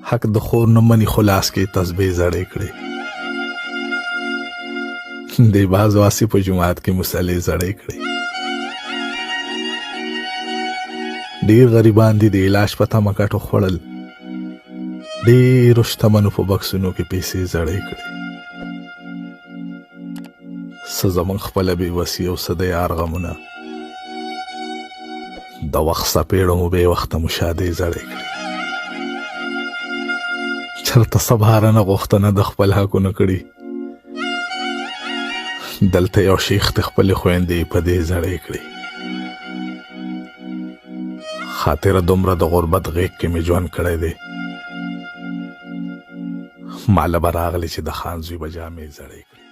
حق د خور نه مني خو لاس کې تسبیح زړې کړې. د بعضو آسې په جومات کې مصلې زړې کړې. ډېر غریبان دي د علاج په تمه کټو خوړل. ډېرو شتمنو په بکسونو کې پیسې زړې کړې. څه زموږ خپله بېوسي او څه د یار غمونه. د وخت څپېړو مو بې وخته مشاهدې زړې کړې. چېرته سبهارنه غوښتنه د خپل حقونو کړي. دلته یو شیخ د خپلې خویندې په دې زړې کړي. خاطره دومره د غربت غېږ کې مې ژوند کړی دی. ماله به راغلی چې د خان زوی به جامې زړې کړي.